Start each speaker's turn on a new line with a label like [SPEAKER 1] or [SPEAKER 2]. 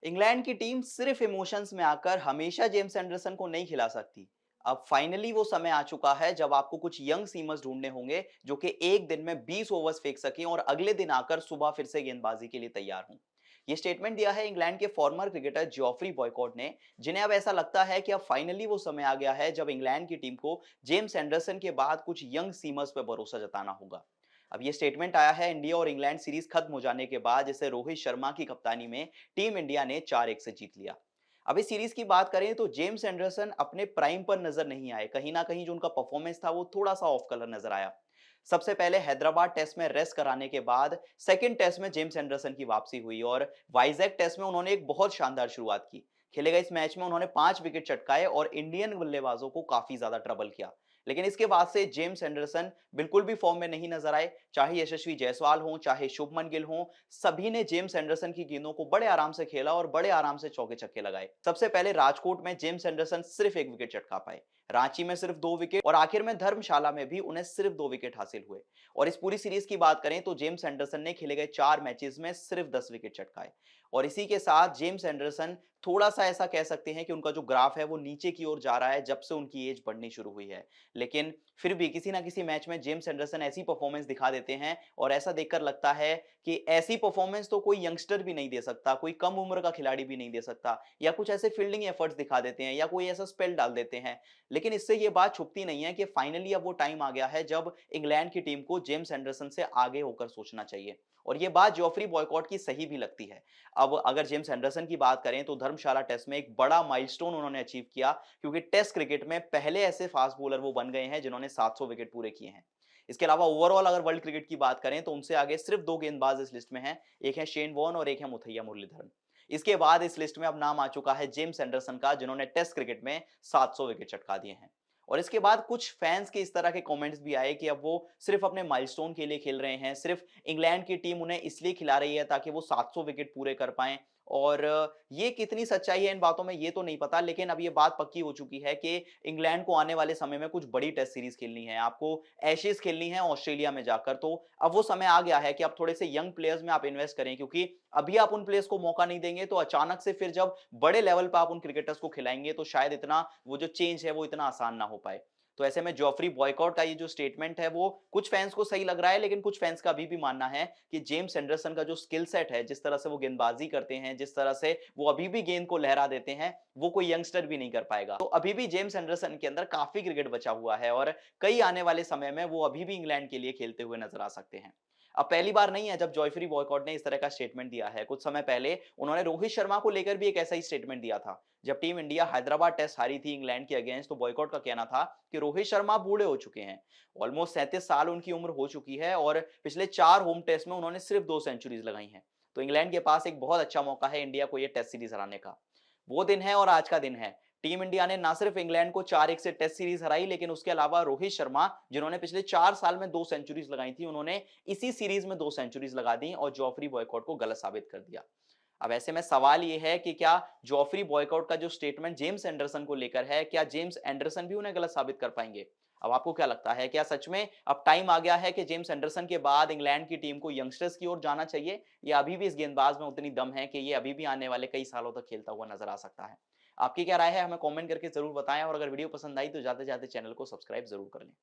[SPEAKER 1] England की team सिर्फ emotions में आकर हमेशा जेम्स एंडरसन को नहीं खिला सकती। अब फाइनली वो समय आ चुका है जब आपको कुछ यंग सीमर्स ढूंढने होंगे जो कि एक दिन में 20 ओवर्स फेंक सकें और अगले दिन आकर सुबह फिर से गेंदबाजी के लिए तैयार हों। ये स्टेटमेंट दिया है इंग्लैंड के फॉर्मर क्रिकेटर जॉफरी बॉयकॉट ने, जिन्हें अब ऐसा लगता है कि अब फाइनली वो समय आ गया है जब इंग्लैंड की टीम को जेम्स एंडरसन के बाद कुछ यंग सीमर्स पर भरोसा जताना होगा। अब ये स्टेटमेंट आया है इंडिया और इंग्लैंड सीरीज खत्म हो जाने के बाद, जिसे रोहित शर्मा की कप्तानी में टीम इंडिया ने 4-1 से जीत लिया। अब इस सीरीज की बात करें तो जेम्स एंडरसन अपने प्राइम पर नजर नहीं आए। कहीं ना कहीं जो उनका परफॉर्मेंस था वो थोड़ा सा ऑफ कलर नजर आया। सबसे पहले हैदराबाद टेस्ट में रेस्ट कराने के बाद सेकंड टेस्ट में जेम्स एंडरसन की वापसी हुई और वाइजैक टेस्ट में उन्होंने एक बहुत शानदार शुरुआत की। खेले गए इस मैच में उन्होंने 5 विकेट चटकाए और इंडियन बल्लेबाजों को काफी ज्यादा ट्रबल किया। लेकिन इसके बाद से जेम्स एंडरसन बिल्कुल भी फॉर्म में नहीं नजर आए। चाहे यशस्वी जायसवाल हो, चाहे शुभमन गिल हो, सभी ने जेम्स एंडरसन की गेंदों को बड़े आराम से खेला और बड़े आराम से चौके छक्के लगाए। सबसे पहले राजकोट में जेम्स एंडरसन सिर्फ 1 विकेट चटका पाए, रांची में सिर्फ 2 विकेट और आखिर में धर्मशाला में भी उन्हें सिर्फ 2 विकेट हासिल हुए। और इस पूरी सीरीज की बात करें तो जेम्स एंडरसन ने खेले गए 4 मैचेस में सिर्फ 10 विकेट चटकाए। और इसी के साथ जेम्स एंडरसन थोड़ा सा ऐसा कह सकते हैं कि उनका जो ग्राफ है वो नीचे की ओर जा रहा है जब से उनकी एज बढ़नी शुरू हुई है। लेकिन फिर भी किसी ना किसी मैच में जेम्स एंडरसन ऐसी परफॉर्मेंस दिखा देते हैं और ऐसा देखकर लगता है कि ऐसी परफॉर्मेंस तो कोई यंगस्टर भी नहीं दे सकता, कोई कम उम्र का खिलाड़ी भी नहीं दे सकता, या कुछ ऐसे फील्डिंग एफर्ट्स दिखा देते हैं या कोई ऐसा स्पेल डाल देते हैं। लेकिन इससे ये बात छुपती नहीं है कि फाइनली अब वो टाइम आ गया है जब इंग्लैंड की टीम को जेम्स एंडरसन से आगे होकर सोचना चाहिए। और ये बात जॉफरी बॉयकॉट की सही भी लगती है। अब अगर जेम्स एंडरसन की बात करें तो धर्मशाला टेस्ट में एक बड़ा माइलस्टोन उन्होंने अचीव किया, क्योंकि टेस्ट क्रिकेट में पहले ऐसे फास्ट बॉलर वो बन गए हैं जिन्होंने 700 विकेट पूरे किए हैं। इसके अलावा ओवरऑल अगर वर्ल्ड क्रिकेट की बात करें तो उनसे आगे सिर्फ 2 गेंदबाज इस लिस्ट में हैं। एक है शेन वॉर्न और एक है मुथैया मुरलीधरन। इसके बाद इस लिस्ट में अब नाम आ चुका है जेम्स एंडरसन का, जिन्होंने टेस्ट क्रिकेट में 700 विकेट चटका दिए हैं। और इसके बाद कुछ फैंस के इस तरह के कमेंट्स भी आए कि अब वो सिर्फ अपने माइलस्टोन के लिए खेल रहे हैं, सिर्फ इंग्लैंड की टीम उन्हें इसलिए खिला रही है ताकि वो 700 विकेट पूरे कर पाएं। और ये कितनी सच्चाई है इन बातों में ये तो नहीं पता, लेकिन अब ये बात पक्की हो चुकी है कि इंग्लैंड को आने वाले समय में कुछ बड़ी टेस्ट सीरीज खेलनी है, आपको एशेज खेलनी है ऑस्ट्रेलिया में जाकर। तो अब वो समय आ गया है कि आप थोड़े से यंग प्लेयर्स में आप इन्वेस्ट करें, क्योंकि अभी आप उन प्लेयर्स को मौका नहीं देंगे तो अचानक से फिर जब बड़े लेवल पर आप उन क्रिकेटर्स को खिलाएंगे तो शायद इतना वो जो चेंज है वो इतना आसान ना हो पाए। तो ऐसे में जॉफरी बॉयकॉट का ये जो स्टेटमेंट है वो कुछ फैंस को सही लग रहा है, लेकिन कुछ फैंस का अभी भी मानना है कि जेम्स एंडरसन का जो स्किल सेट है, जिस तरह से वो गेंदबाजी करते हैं, जिस तरह से वो अभी भी गेंद को लहरा देते हैं, वो कोई यंगस्टर भी नहीं कर पाएगा। तो अभी भी जेम्स एंडरसन के अंदर काफी क्रिकेट बचा हुआ है और कई आने वाले समय में वो अभी भी इंग्लैंड के लिए खेलते हुए नजर आ सकते हैं। अब पहली बार नहीं है जब जॉयफ्री बॉयकॉट ने इस तरह का स्टेटमेंट दिया है। कुछ समय पहले उन्होंने रोहित शर्मा को लेकर भी एक ऐसा ही स्टेटमेंट दिया था। जब टीम इंडिया हैदराबाद टेस्ट हारी थी इंग्लैंड के अगेंस्ट, तो बॉयकॉट का कहना था कि रोहित शर्मा बूढ़े हो चुके हैं। ऑलमोस्ट 37 साल उनकी उम्र हो चुकी है और पिछले 4 होम टेस्ट में उन्होंने सिर्फ 2 सेंचुरीज लगाई हैं। तो इंग्लैंड के पास एक बहुत अच्छा मौका है इंडिया को ये टेस्ट सीरीज हराने का। वो दिन है और आज का दिन है। टीम इंडिया ने ना सिर्फ इंग्लैंड को 4-1 से टेस्ट सीरीज हराई, लेकिन उसके अलावा रोहित शर्मा, जिन्होंने पिछले 4 साल में 2 सेंचुरीज लगाई थी, उन्होंने इसी सीरीज में 2 सेंचुरीज लगा दी और जॉफरी बॉयकॉट को गलत साबित कर दिया। अब ऐसे में सवाल ये है कि क्या जॉफरी बॉयकॉट का जो स्टेटमेंट जेम्स एंडरसन को लेकर है, क्या जेम्स एंडरसन भी उन्हें गलत साबित कर पाएंगे? अब आपको क्या लगता है, क्या सच में अब टाइम आ गया है कि जेम्स एंडरसन के बाद इंग्लैंड की टीम को यंगस्टर्स की ओर जाना चाहिए, या अभी भी इस गेंदबाज में उतनी दम है कि ये अभी भी आने वाले कई सालों तक खेलता हुआ नजर आ सकता है? आपकी क्या राय है हमें कमेंट करके जरूर बताएं, और अगर वीडियो पसंद आई तो जाते जाते चैनल को सब्सक्राइब जरूर कर लें।